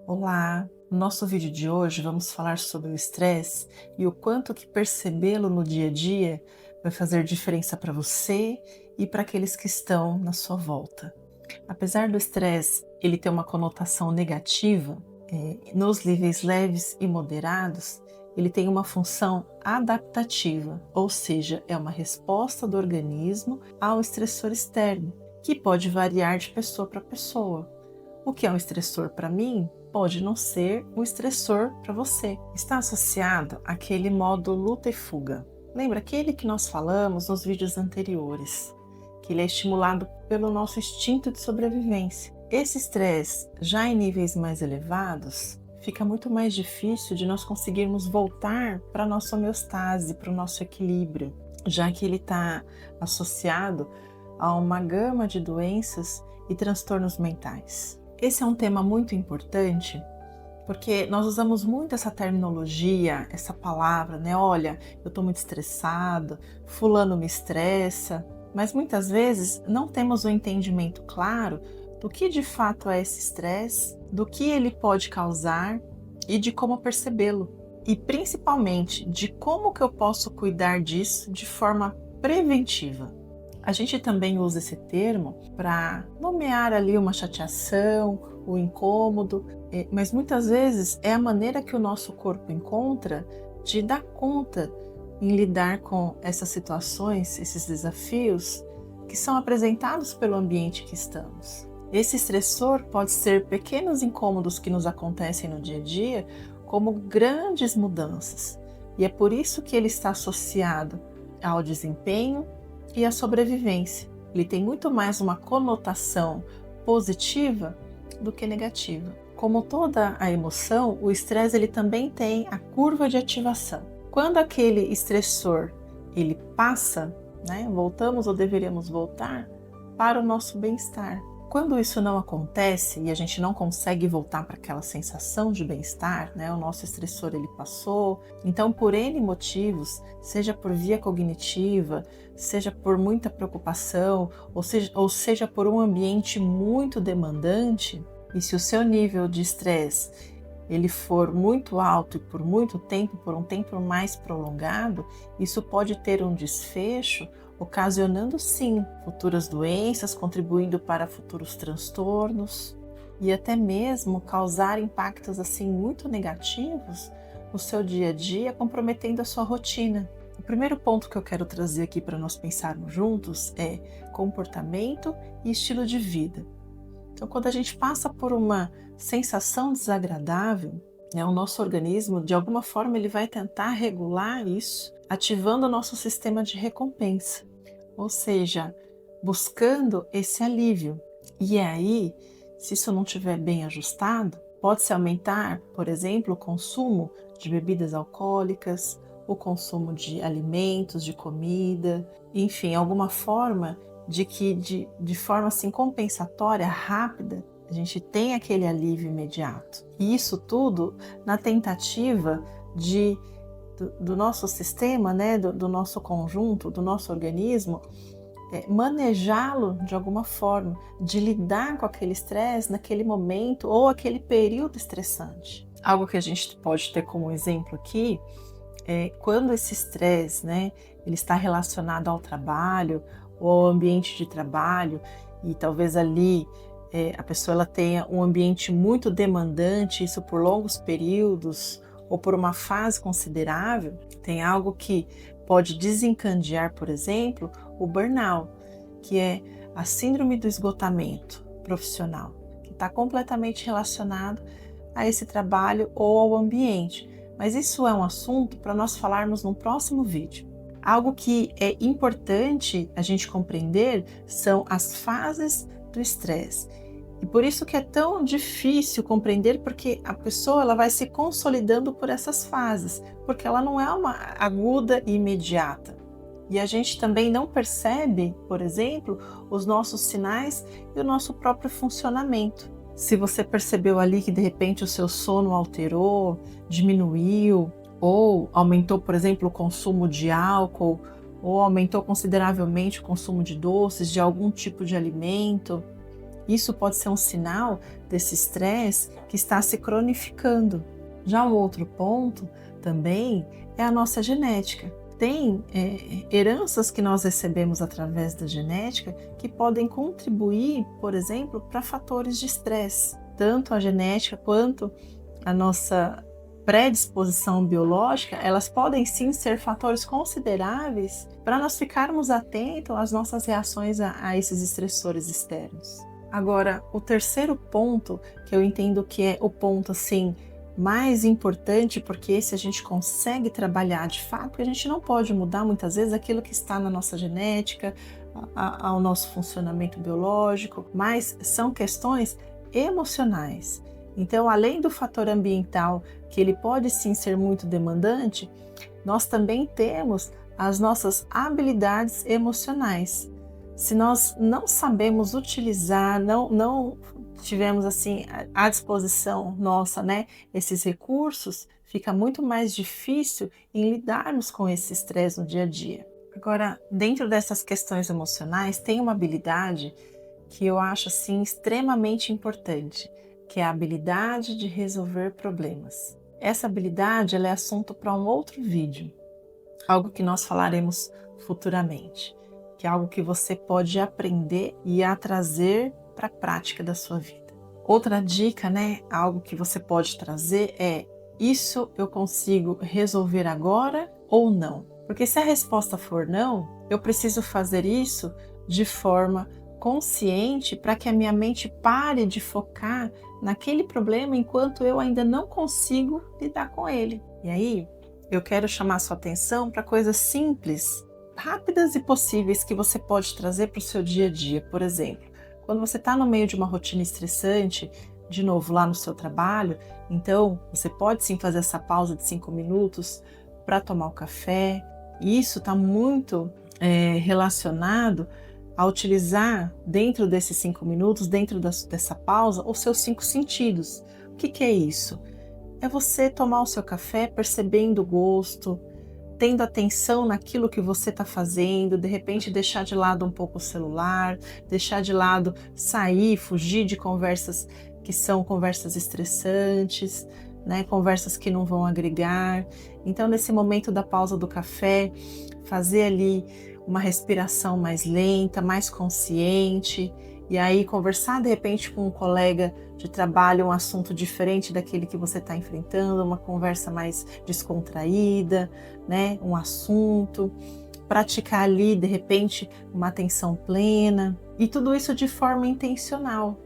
Olá! No nosso vídeo de hoje vamos falar sobre o estresse e o quanto que percebê-lo no dia a dia vai fazer diferença para você e para aqueles que estão na sua volta. Apesar do estresse ele ter uma conotação negativa, nos níveis leves e moderados, ele tem uma função adaptativa, ou seja, é uma resposta do organismo ao estressor externo, que pode variar de pessoa para pessoa. O que é um estressor para mim pode não ser um estressor para você. Está associado àquele modo luta e fuga. Lembra aquele que nós falamos nos vídeos anteriores, que ele é estimulado pelo nosso instinto de sobrevivência. Esse estresse, já em níveis mais elevados, fica muito mais difícil de nós conseguirmos voltar para a nossa homeostase, para o nosso equilíbrio, já que ele está associado a uma gama de doenças e transtornos mentais. Esse é um tema muito importante porque nós usamos muito essa terminologia, essa palavra, né? Olha, eu estou muito estressado, fulano me estressa, mas muitas vezes não temos o entendimento claro do que de fato é esse estresse, do que ele pode causar e de como percebê-lo. E principalmente de como que eu posso cuidar disso de forma preventiva. A gente também usa esse termo para nomear ali uma chateação, o incômodo, mas muitas vezes é a maneira que o nosso corpo encontra de dar conta em lidar com essas situações, esses desafios que são apresentados pelo ambiente que estamos. Esse estressor pode ser pequenos incômodos que nos acontecem no dia a dia, como grandes mudanças, e é por isso que ele está associado ao desempenho e a sobrevivência. Ele tem muito mais uma conotação positiva do que negativa. Como toda a emoção, o estresse ele também tem a curva de ativação. Quando aquele estressor ele passa, né, voltamos ou deveríamos voltar para o nosso bem-estar. Quando isso não acontece e a gente não consegue voltar para aquela sensação de bem-estar, né, o nosso estressor ele passou, então por N motivos, seja por via cognitiva, seja por muita preocupação, ou seja por um ambiente muito demandante, e se o seu nível de estresse ele for muito alto e por muito tempo, por um tempo mais prolongado, isso pode ter um desfecho, ocasionando sim futuras doenças, contribuindo para futuros transtornos e até mesmo causar impactos assim muito negativos no seu dia a dia, comprometendo a sua rotina. O primeiro ponto que eu quero trazer aqui para nós pensarmos juntos é comportamento e estilo de vida. Então, quando a gente passa por uma sensação desagradável, né, o nosso organismo, de alguma forma, ele vai tentar regular isso, ativando o nosso sistema de recompensa, ou seja, buscando esse alívio. E aí, se isso não estiver bem ajustado, pode-se aumentar, por exemplo, o consumo de bebidas alcoólicas, o consumo de alimentos, de comida, enfim, alguma forma de que de forma assim compensatória, rápida, a gente tem aquele alívio imediato. E isso tudo na tentativa do nosso sistema, né, do nosso conjunto, do nosso organismo, manejá-lo de alguma forma, de lidar com aquele estresse naquele momento ou aquele período estressante. Algo que a gente pode ter como exemplo aqui é quando esse estresse, né, ele está relacionado ao trabalho ou ao ambiente de trabalho e talvez ali a pessoa ela tenha um ambiente muito demandante, isso por longos períodos ou por uma fase considerável, tem algo que pode desencadear, por exemplo, o burnout, que é a síndrome do esgotamento profissional, que está completamente relacionado a esse trabalho ou ao ambiente. Mas isso é um assunto para nós falarmos no próximo vídeo. Algo que é importante a gente compreender são as fases do estresse. E por isso que é tão difícil compreender, porque a pessoa ela vai se consolidando por essas fases, porque ela não é uma aguda e imediata. E a gente também não percebe, por exemplo, os nossos sinais e o nosso próprio funcionamento. Se você percebeu ali que de repente o seu sono alterou, diminuiu, ou aumentou, por exemplo, o consumo de álcool, ou aumentou consideravelmente o consumo de doces, de algum tipo de alimento, Isso pode ser um sinal desse estresse que está se cronificando. Já um outro ponto também é a nossa genética. Tem heranças que nós recebemos através da genética que podem contribuir, por exemplo, para fatores de estresse. Tanto a genética quanto a nossa predisposição biológica, elas podem sim ser fatores consideráveis para nós ficarmos atentos às nossas reações a esses estressores externos. Agora, o terceiro ponto, que eu entendo que é o ponto assim mais importante, porque esse a gente consegue trabalhar de fato, porque a gente não pode mudar muitas vezes aquilo que está na nossa genética, ao nosso funcionamento biológico, mas são questões emocionais. Então, além do fator ambiental, que ele pode sim ser muito demandante, nós também temos as nossas habilidades emocionais. Se nós não sabemos utilizar, não tivermos assim à disposição nossa, né, esses recursos, fica muito mais difícil em lidarmos com esse estresse no dia a dia. Agora, dentro dessas questões emocionais, tem uma habilidade que eu acho assim extremamente importante, que é a habilidade de resolver problemas. Essa habilidade ela é assunto para um outro vídeo, algo que nós falaremos futuramente, que é algo que você pode aprender e a trazer para a prática da sua vida. Outra dica, né, algo que você pode trazer é: isso eu consigo resolver agora ou não? Porque se a resposta for não, eu preciso fazer isso de forma consciente para que a minha mente pare de focar naquele problema enquanto eu ainda não consigo lidar com ele. E aí, eu quero chamar sua atenção para coisas simples, rápidas e possíveis que você pode trazer para o seu dia a dia. Por exemplo, quando você está no meio de uma rotina estressante, de novo lá no seu trabalho, então você pode sim fazer essa pausa de 5 minutos para tomar o café. E isso está muito relacionado a utilizar dentro desses 5 minutos, dentro dessa pausa, os seus 5 sentidos. O que é isso? É você tomar o seu café percebendo o gosto, tendo atenção naquilo que você está fazendo, de repente deixar de lado um pouco o celular, deixar de lado, sair, fugir de conversas que são conversas estressantes, né? Conversas que não vão agregar. Então, nesse momento da pausa do café, fazer ali uma respiração mais lenta, mais consciente, e aí conversar de repente com um colega de trabalho um assunto diferente daquele que você está enfrentando, uma conversa mais descontraída, né? Um assunto, praticar ali de repente uma atenção plena, e tudo isso de forma intencional.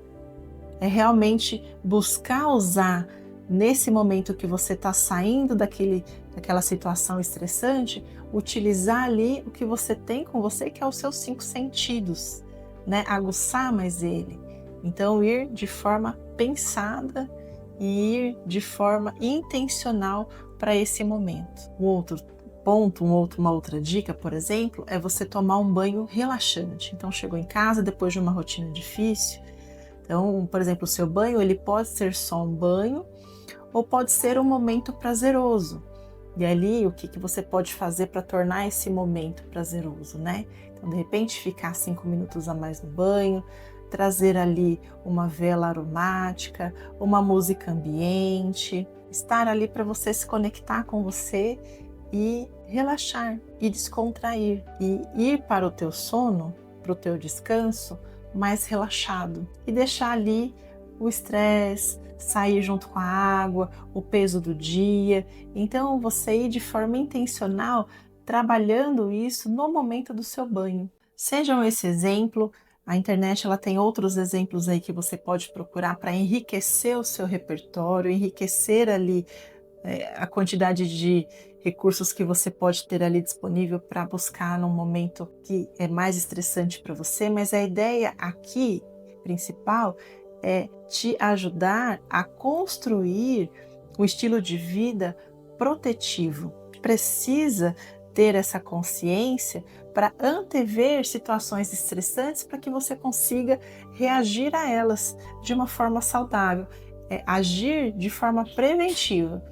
É realmente buscar usar nesse momento que você está saindo daquela situação estressante, utilizar ali o que você tem com você, que é os seus 5 sentidos, né? Aguçar mais ele. Então, ir de forma pensada e ir de forma intencional para esse momento. Um outro ponto, uma outra dica, por exemplo, é você tomar um banho relaxante. Então, chegou em casa depois de uma rotina difícil. Então, por exemplo, o seu banho ele pode ser só um banho ou pode ser um momento prazeroso. E ali, o que você pode fazer para tornar esse momento prazeroso, né? Então, de repente, ficar 5 minutos a mais no banho, trazer ali uma vela aromática, uma música ambiente, estar ali para você se conectar com você e relaxar e descontrair e ir para o teu sono, para o teu descanso, mais relaxado e deixar ali o estresse sair junto com a água, o peso do dia. Então você ir de forma intencional trabalhando isso no momento do seu banho. Sejam esse exemplo, a internet ela tem outros exemplos aí que você pode procurar para enriquecer o seu repertório, enriquecer ali a quantidade de recursos que você pode ter ali disponível para buscar num momento que é mais estressante para você, mas a ideia aqui principal é te ajudar a construir um estilo de vida protetivo. Precisa ter essa consciência para antever situações estressantes para que você consiga reagir a elas de uma forma saudável, agir de forma preventiva.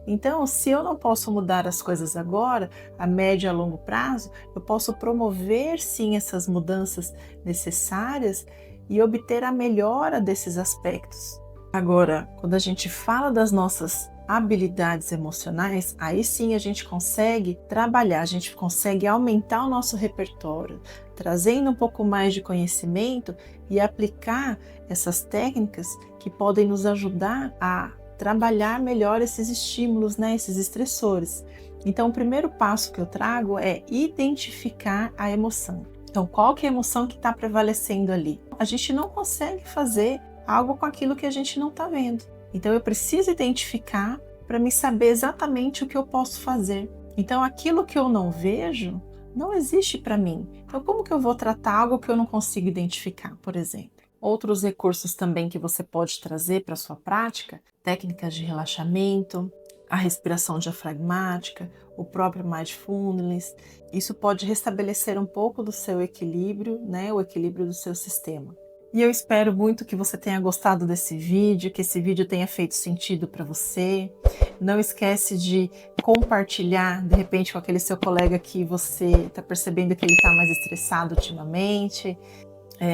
Então, se eu não posso mudar as coisas agora, a médio e a longo prazo, eu posso promover sim essas mudanças necessárias e obter a melhora desses aspectos. Agora, quando a gente fala das nossas habilidades emocionais, aí sim a gente consegue trabalhar, a gente consegue aumentar o nosso repertório, trazendo um pouco mais de conhecimento e aplicar essas técnicas que podem nos ajudar a trabalhar melhor esses estímulos, né, esses estressores. Então, o primeiro passo que eu trago é identificar a emoção. Então, qual que é a emoção que está prevalecendo ali? A gente não consegue fazer algo com aquilo que a gente não está vendo. Então, eu preciso identificar para me saber exatamente o que eu posso fazer. Então, aquilo que eu não vejo não existe para mim. Então, como que eu vou tratar algo que eu não consigo identificar, por exemplo? Outros recursos também que você pode trazer para a sua prática, técnicas de relaxamento, a respiração diafragmática, o próprio mindfulness. Isso pode restabelecer um pouco do seu equilíbrio, né, o equilíbrio do seu sistema. E eu espero muito que você tenha gostado desse vídeo, que esse vídeo tenha feito sentido para você. Não esquece de compartilhar, de repente, com aquele seu colega que você está percebendo que ele está mais estressado ultimamente.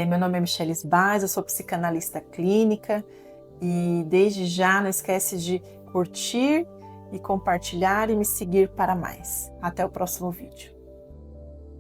Meu nome é Michelle Sbaz, eu sou psicanalista clínica e desde já não esquece de curtir e compartilhar e me seguir para mais. Até o próximo vídeo.